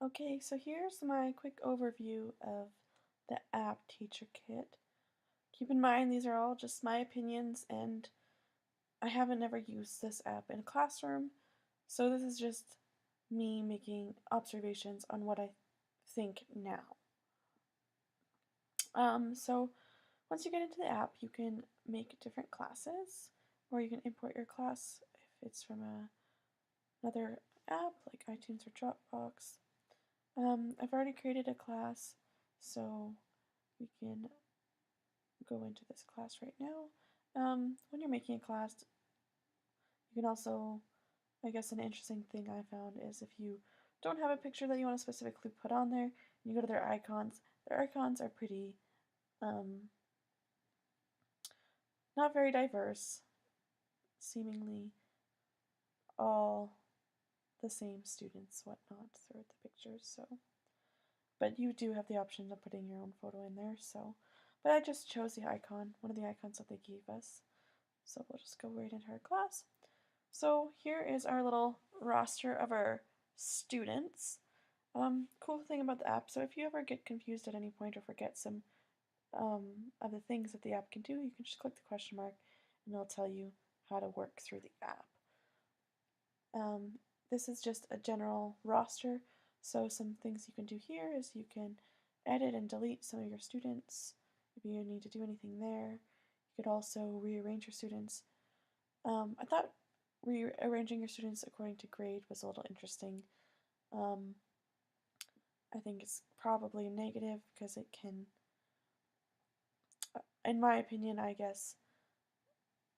Okay, so here's my quick overview of the app Teacher Kit. Keep in mind these are all just my opinions and I haven't ever used this app in a classroom, so this is just me making observations on what I think now. So once you get into the app, you can make different classes, or you can import your class if it's from another app like iTunes or Dropbox. I've already created a class, so we can go into this class right now. When you're making a class, you can also, I guess an interesting thing I found is if you don't have a picture that you want to specifically put on there, and you go to their icons are pretty, um, not very diverse, seemingly all the same students, whatnot, throughout the pictures, so. But you do have the option of putting your own photo in there, so. But I just chose the icon, one of the icons that they gave us. So we'll just go right into our class. So here is our little roster of our students. Cool thing about the app, so if you ever get confused at any point or forget some of the things that the app can do, you can just click the question mark and it'll tell you how to work through the app. This is just a general roster, so some things you can do here is you can edit and delete some of your students if you need to do anything there. You could also rearrange your students. I thought rearranging your students according to grade was a little interesting. Um, I think it's probably negative because it can, in my opinion, I guess,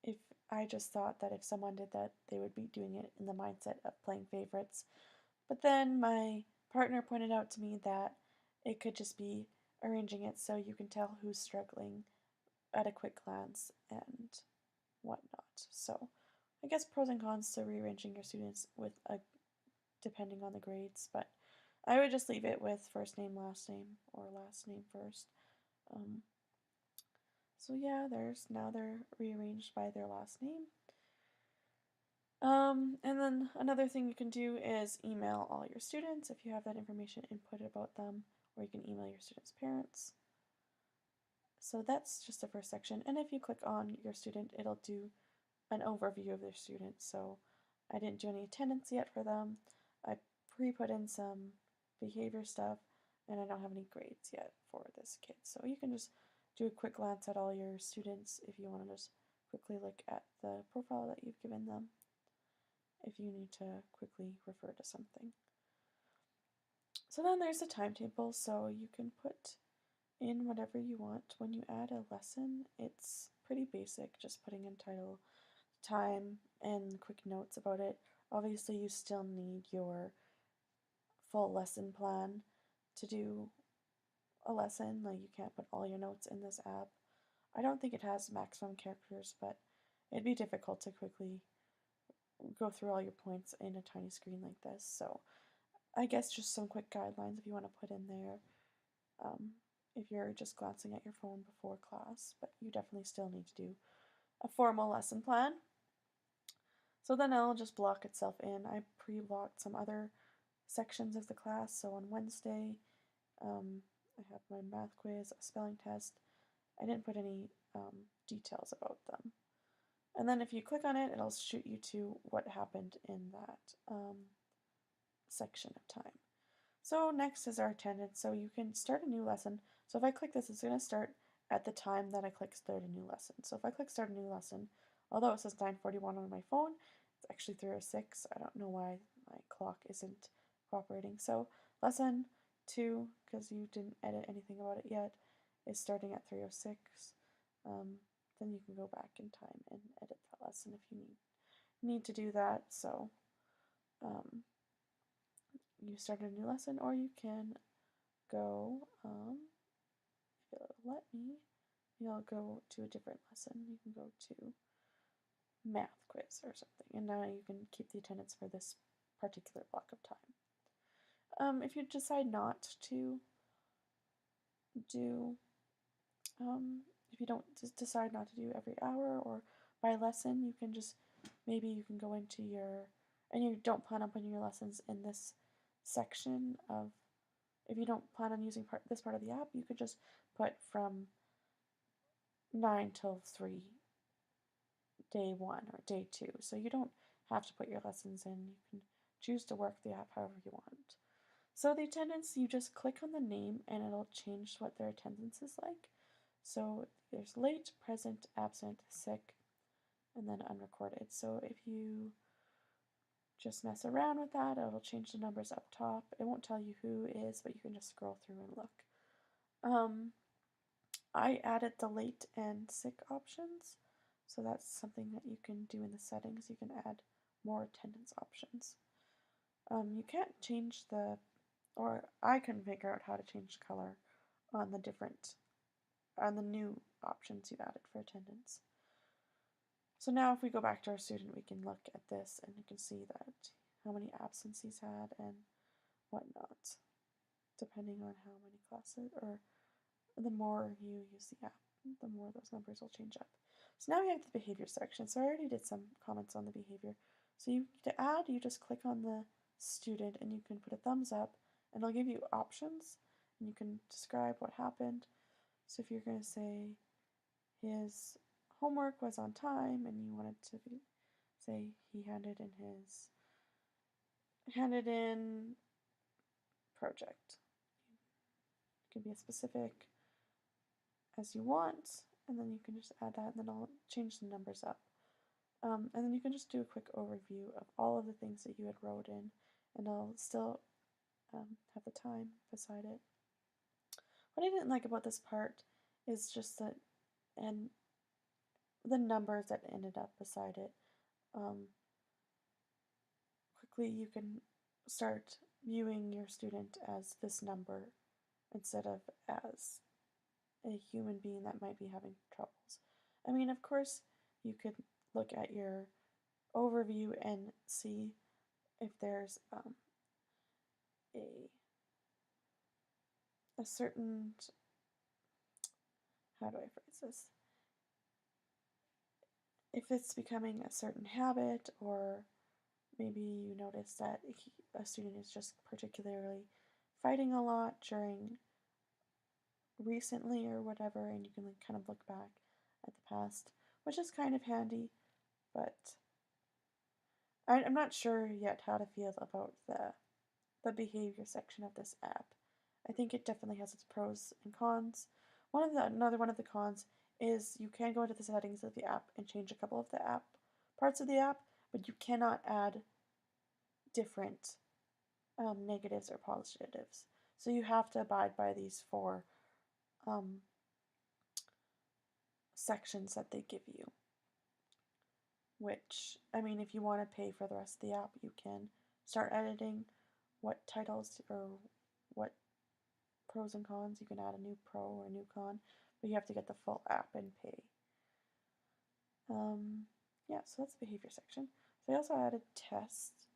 if I just thought that if someone did that, they would be doing it in the mindset of playing favorites. But then my partner pointed out to me that it could just be arranging it so you can tell who's struggling at a quick glance and whatnot. So I guess pros and cons to rearranging your students with a depending on the grades, but I would just leave it with first name, last name, or last name first. Um, so yeah, now they're rearranged by their last name. And then another thing you can do is email all your students if you have that information inputted about them, or you can email your students' parents. So that's just the first section, and if you click on your student, it'll do an overview of their student. So I didn't do any attendance yet for them. I pre-put in some behavior stuff, and I don't have any grades yet for this kid. So you can just do a quick glance at all your students if you want to just quickly look at the profile that you've given them if you need to quickly refer to something. So then there's a timetable, so you can put in whatever you want. When you add a lesson, it's pretty basic, just putting in title, time, and quick notes about it. Obviously, you still need your full lesson plan to do a lesson. Like, you can't put all your notes in this app. I don't think it has maximum characters, but it'd be difficult to quickly go through all your points in a tiny screen like this. So I guess just some quick guidelines if you want to put in there if you're just glancing at your phone before class, but you definitely still need to do a formal lesson plan. So then it'll just block itself in. I pre-blocked some other sections of the class, so on Wednesday I have my math quiz, a spelling test. I didn't put any details about them. And then if you click on it, it'll shoot you to what happened in that section of time. So next is our attendance. So you can start a new lesson. So if I click this, it's going to start at the time that I click start a new lesson. So if I click start a new lesson, although it says 9:41 on my phone, it's actually 3:06. I don't know why my clock isn't cooperating. So lesson 2, because you didn't edit anything about it yet, is starting at 3:06. Then you can go back in time and edit that lesson if you need to do that. So you start a new lesson, or you can go, if it'll let me, you'll go to a different lesson. You can go to math quiz or something, and now you can keep the attendance for this particular block of time. If you decide not to do, if you don't decide not to do every hour or by lesson, you can just, maybe you can go into your, and you don't plan on putting your lessons in this section of, if you don't plan on using this part of the app, you could just put from 9 till 3, day 1 or day 2. So you don't have to put your lessons in. You can choose to work the app however you want. So the attendance, you just click on the name and it'll change what their attendance is like. So there's late, present, absent, sick, and then unrecorded. So if you just mess around with that, it'll change the numbers up top. It won't tell you who is, but you can just scroll through and look. I added the late and sick options, so that's something that you can do in the settings. You can add more attendance options. You can't change or I couldn't figure out how to change the color on the new options you've added for attendance. So now if we go back to our student, we can look at this and you can see that how many absences he's had and whatnot, depending on how many classes, or the more you use the app, the more those numbers will change up. So now we have the behavior section. So I already did some comments on the behavior. So to add, you just click on the student and you can put a thumbs up and it'll give you options and you can describe what happened. So if you're going to say his homework was on time and you wanted to say he handed in project. It can be as specific as you want, and then you can just add that, and then I'll change the numbers up. And then you can just do a quick overview of all of the things that you had wrote in, and I'll still have the time beside it. What I didn't like about this part is just that, and the numbers that ended up beside it. Quickly you can start viewing your student as this number instead of as a human being that might be having troubles. I mean, of course, you could look at your overview and see if there's a certain, how do I phrase this? If it's becoming a certain habit, or maybe you notice that a student is just particularly fighting a lot recently or whatever, and you can kind of look back at the past, which is kind of handy, but I'm not sure yet how to feel about the behavior section of this app. I think it definitely has its pros and cons. Another one of the cons is you can go into the settings of the app and change a couple of the app parts of the app, but you cannot add different negatives or positives. So you have to abide by these 4 sections that they give you. Which, I mean, if you want to pay for the rest of the app, you can start editing what titles or what pros and cons. You can add a new pro or a new con, but you have to get the full app and pay. Yeah, so that's the behavior section. So I also added tests.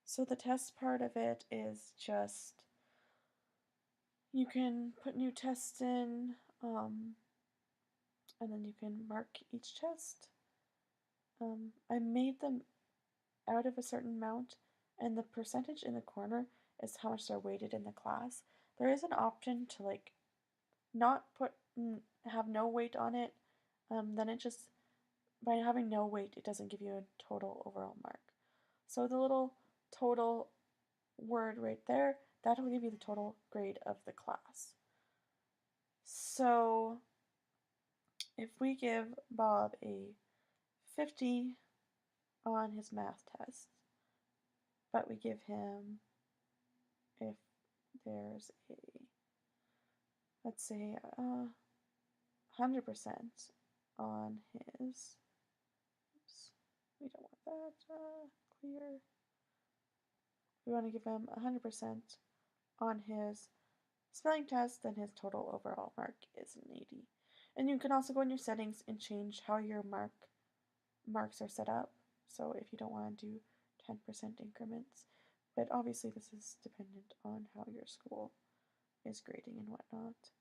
So the test part of it is just, you can put new tests in, and then you can mark each test. I made them out of a certain amount, and the percentage in the corner is how much they're weighted in the class. There is an option to not have no weight on it. Then it just, by having no weight, it doesn't give you a total overall mark. So the little total word right there, that will give you the total grade of the class. So if we give Bob a 50 on his math test, but we give him, if there's let's say 100% on his, oops, we don't want that, clear. We want to give him 100% on his spelling test, then his total overall mark is an 80. And you can also go in your settings and change how your marks are set up. So if you don't want to do 10% increments, but obviously this is dependent on how your school is grading and whatnot.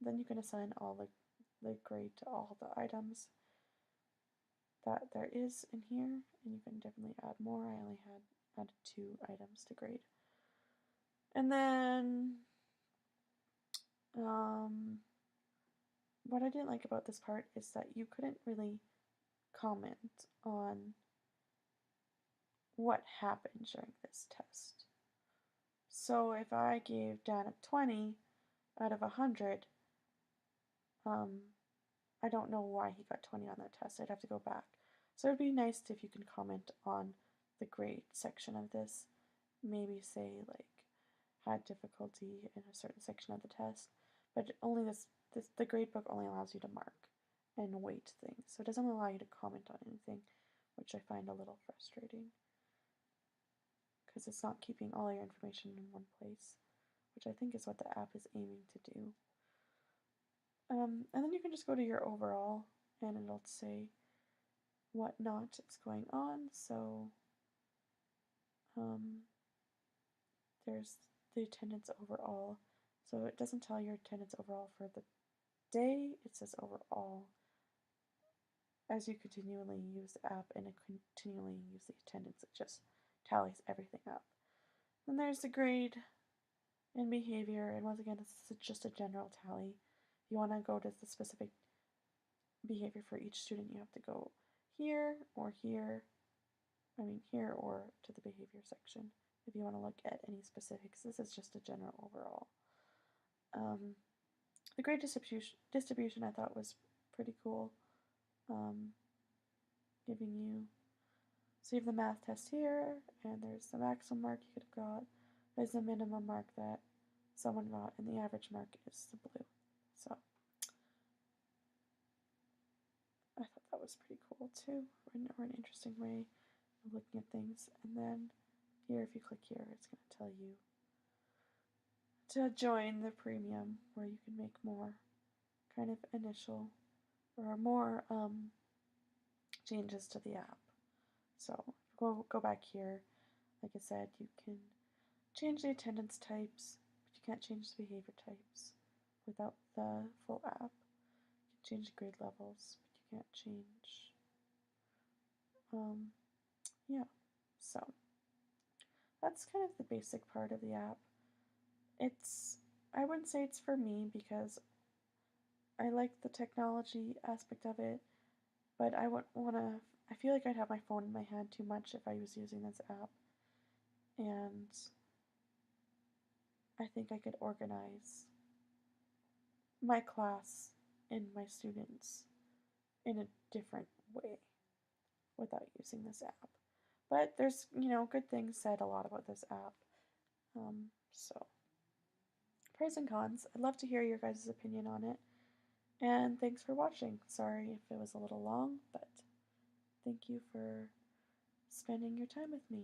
Then you can assign all the grade to all the items that there is in here, and you can definitely add more. I only had added 2 items to grade. And then what I didn't like about this part is that you couldn't really comment on what happened during this test. So if I gave Dan a 20 out of 100, I don't know why he got 20 on that test. I'd have to go back. So it'd be nice if you can comment on the grade section of this. Maybe say like had difficulty in a certain section of the test, but only the grade book only allows you to mark and weight things. So it doesn't allow you to comment on anything, which I find a little frustrating because it's not keeping all your information in one place, which I think is what the app is aiming to do. And then you can just go to your overall and it'll say what not is going on. So there's the attendance overall. So it doesn't tell your attendance overall for the day, it says overall. As you continually use the app and continually use the attendance, it just tallies everything up. Then there's the grade and behavior, and once again, this is just a general tally. If you want to go to the specific behavior for each student, you have to go here or here. Here or to the behavior section if you want to look at any specifics. This is just a general overall. The grade distribution I thought was pretty cool. Giving you, so you have the math test here, and there's the maximum mark you could have got. There's the minimum mark that someone got, and the average mark is the blue. So I thought that was pretty cool too, or an interesting way of looking at things. And then here, if you click here, it's going to tell you to join the premium, where you can make more kind of initial or more changes to the app. So go back here. Like I said, you can change the attendance types, but you can't change the behavior types without the full app. You can change the grade levels, but you can't change. Yeah, so that's kind of the basic part of the app. I wouldn't say it's for me because I like the technology aspect of it, but I feel like I'd have my phone in my hand too much if I was using this app. And I think I could organize my class and my students in a different way without using this app. But there's, good things said a lot about this app. So, pros and cons. I'd love to hear your guys' opinion on it. And thanks for watching. Sorry if it was a little long, but thank you for spending your time with me.